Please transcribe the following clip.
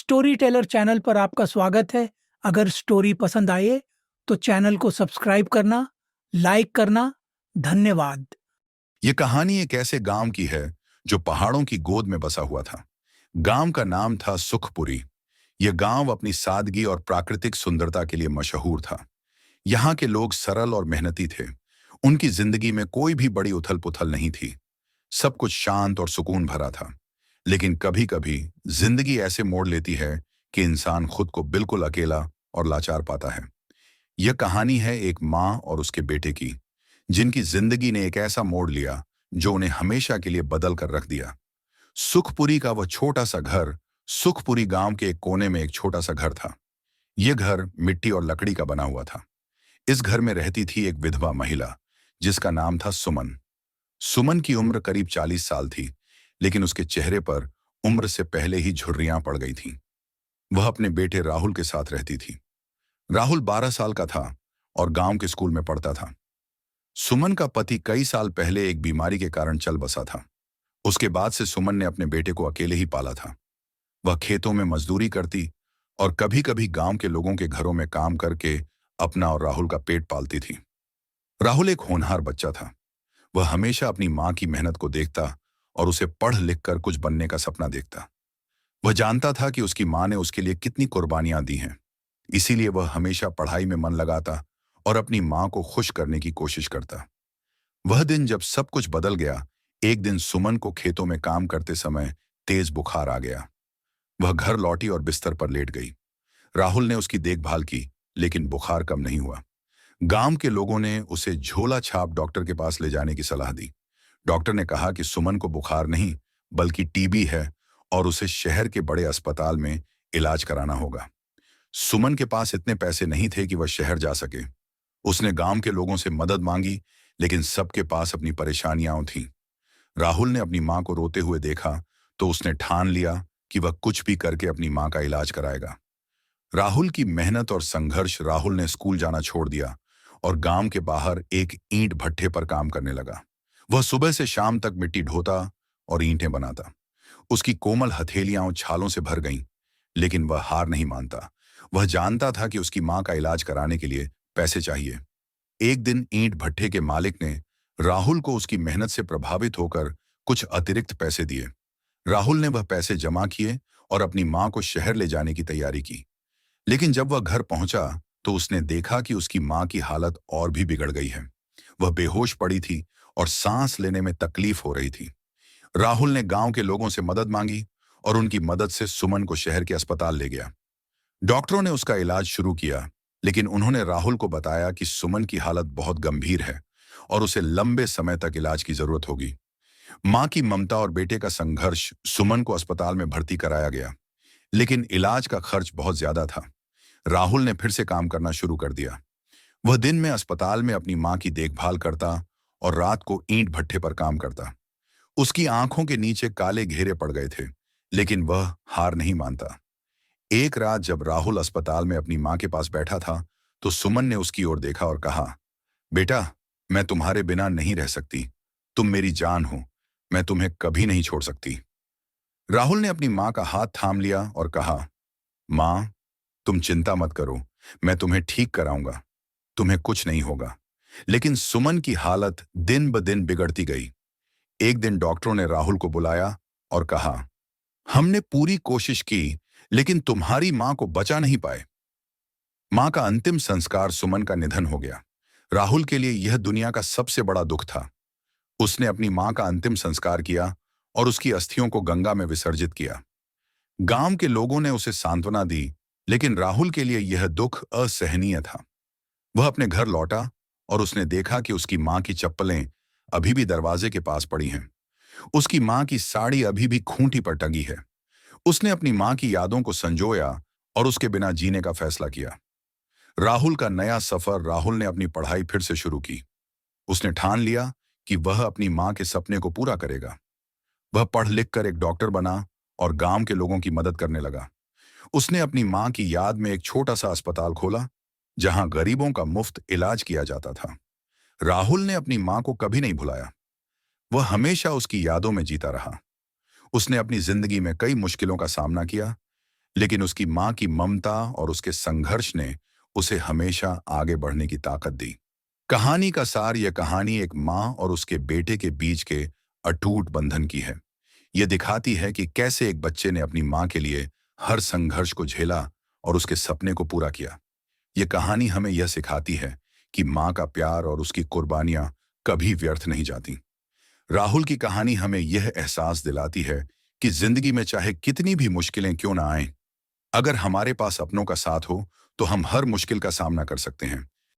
Story teller channel पर आपका स्वागत है। अगर स्टोरी पसंद आए तो चैनल को सब्सक्राइब करना, लाइक करना। धन्यवाद। ये कहानी एक ऐसे गांव की है जो पहाड़ों की गोद में बसा हुआ था। गांव का नाम था सुखपुरी। यह गांव अपनी सादगी और प्राकृतिक सुंदरता के लिए मशहूर था। यहाँ के लोग सरल और मेहनती थे। उनकी जिंदगी में कोई भी बड़ी उथल पुथल नहीं थी। सब कुछ शांत और सुकून भरा था। लेकिन कभी कभी जिंदगी ऐसे मोड़ लेती है कि इंसान खुद को बिल्कुल अकेला और लाचार पाता है। यह कहानी है एक माँ और उसके बेटे की, जिनकी जिंदगी ने एक ऐसा मोड़ लिया जो उन्हें हमेशा के लिए बदल कर रख दिया। सुखपुरी का वह छोटा सा घर, सुखपुरी गांव के एक कोने में एक छोटा सा घर था। यह घर मिट्टी और लकड़ी का बना हुआ था। इस घर में रहती थी एक विधवा महिला, जिसका नाम था सुमन। सुमन की उम्र करीब 40 साल थी, लेकिन उसके चेहरे पर उम्र से पहले ही झुर्रियां पड़ गई थीं। वह अपने बेटे राहुल के साथ रहती थी। राहुल 12 साल का था और गांव के स्कूल में पढ़ता था। सुमन का पति कई साल पहले एक बीमारी के कारण चल बसा था। उसके बाद से सुमन ने अपने बेटे को अकेले ही पाला था। वह खेतों में मजदूरी करती और कभी कभी गांव के लोगों के घरों में काम करके अपना और राहुल का पेट पालती थी। राहुल एक होनहार बच्चा था। वह हमेशा अपनी मां की मेहनत को देखता और उसे पढ़ लिख कर कुछ बनने का सपना देखता। वह जानता था कि उसकी मां ने उसके लिए कितनी कुर्बानियां दी हैं। इसीलिए वह हमेशा पढ़ाई में मन लगाता और अपनी मां को खुश करने की कोशिश करता। वह दिन जब सब कुछ बदल गया। एक दिन सुमन को खेतों में काम करते समय तेज बुखार आ गया। वह घर लौटी और बिस्तर पर लेट गई। राहुल ने उसकी देखभाल की, लेकिन बुखार कम नहीं हुआ। गांव के लोगों ने उसे झोला छाप डॉक्टर के पास ले जाने की सलाह दी। डॉक्टर ने कहा कि सुमन को बुखार नहीं, बल्कि टीबी है और उसे शहर के बड़े अस्पताल में इलाज कराना होगा। सुमन के पास इतने पैसे नहीं थे कि वह शहर जा सके। उसने गांव के लोगों से मदद मांगी, लेकिन सबके पास अपनी परेशानियां थीं। राहुल ने अपनी मां को रोते हुए देखा तो उसने ठान लिया कि वह कुछ भी करके अपनी मां का इलाज कराएगा। राहुल की मेहनत और संघर्ष, राहुल ने स्कूल जाना छोड़ दिया और गांव के बाहर एक ईंट भट्ठे पर काम करने लगा। वह सुबह से शाम तक मिट्टी ढोता और ईंटें बनाता। उसकी कोमल हथेलियां छालों से भर गईं, लेकिन वह हार नहीं मानता। वह जानता था कि उसकी मां का इलाज कराने के लिए पैसे चाहिए। एक दिन ईंट भट्ठे के मालिक ने राहुल को उसकी मेहनत से प्रभावित होकर कुछ अतिरिक्त पैसे दिए। राहुल ने वह पैसे जमा किए और अपनी मां को शहर ले जाने की तैयारी की। लेकिन जब वह घर पहुंचा तो उसने देखा कि उसकी मां की हालत और भी बिगड़ गई है। वह बेहोश पड़ी थी और सांस लेने में तकलीफ हो रही थी। राहुल ने गांव के लोगों से मदद मांगी और उनकी मदद से सुमन को शहर के अस्पताल ले गया। डॉक्टरों ने उसका इलाज शुरू किया, लेकिन उन्होंने राहुल को बताया कि सुमन की हालत बहुत गंभीर है और उसे लंबे समय तक इलाज की जरूरत होगी। मां की ममता और बेटे का संघर्ष, सुमन को अस्पताल में भर्ती कराया गया, लेकिन इलाज का खर्च बहुत ज्यादा था। राहुल ने फिर से काम करना शुरू कर दिया। वह दिन में अस्पताल में अपनी मां की देखभाल करता और रात को ईंट भट्ठे पर काम करता। उसकी आंखों के नीचे काले घेरे पड़ गए थे, लेकिन वह हार नहीं मानता। एक रात जब राहुल अस्पताल में अपनी मां के पास बैठा था तो सुमन ने उसकी ओर देखा और कहा, बेटा, मैं तुम्हारे बिना नहीं रह सकती। तुम मेरी जान हो। मैं तुम्हें कभी नहीं छोड़ सकती। राहुल ने अपनी मां का हाथ थाम लिया और कहा, मां, तुम चिंता मत करो। मैं तुम्हें ठीक कराऊंगा। तुम्हें कुछ नहीं होगा। लेकिन सुमन की हालत दिन ब दिन बिगड़ती गई। एक दिन डॉक्टरों ने राहुल को बुलाया और कहा, हमने पूरी कोशिश की, लेकिन तुम्हारी मां को बचा नहीं पाए। मां का अंतिम संस्कार, सुमन का निधन हो गया। राहुल के लिए यह दुनिया का सबसे बड़ा दुख था। उसने अपनी मां का अंतिम संस्कार किया और उसकी अस्थियों को गंगा में विसर्जित किया। गांव के लोगों ने उसे सांत्वना दी, लेकिन राहुल के लिए यह दुख असहनीय था। वह अपने घर लौटा और उसने देखा कि उसकी मां की चप्पलें अभी भी दरवाजे के पास पड़ी हैं। उसकी मां की साड़ी अभी भी खूंटी पर टंगी है। उसने अपनी मां की यादों को संजोया और उसके बिना जीने का फैसला किया। राहुल का नया सफर, राहुल ने अपनी पढ़ाई फिर से शुरू की। उसने ठान लिया कि वह अपनी मां के सपने को पूरा करेगा। वह पढ़ लिख कर एक डॉक्टर बना और गांव के लोगों की मदद करने लगा। उसने अपनी मां की याद में एक छोटा सा अस्पताल खोला, जहां गरीबों का मुफ्त इलाज किया जाता था। राहुल ने अपनी मां को कभी नहीं भुलाया। वह हमेशा उसकी यादों में जीता रहा। उसने अपनी जिंदगी में कई मुश्किलों का सामना किया, लेकिन उसकी मां की ममता और उसके संघर्ष ने उसे हमेशा आगे बढ़ने की ताकत दी। कहानी का सार यह कहानी एक मां और उसके बेटे के बीच के अटूट बंधन की है। यह दिखाती है कि कैसे एक बच्चे ने अपनी मां के लिए हर संघर्ष को झेला और उसके सपने को पूरा किया। यह कहानी हमें यह सिखाती है कि मां का प्यार और उसकी कुर्बानियां कभी व्यर्थ नहीं जाती। राहुल की कहानी हमें यह एहसास दिलाती है कि जिंदगी में चाहे कितनी भी मुश्किलें क्यों ना आएं, अगर हमारे पास अपनों का साथ हो तो हम हर मुश्किल का सामना कर सकते हैं।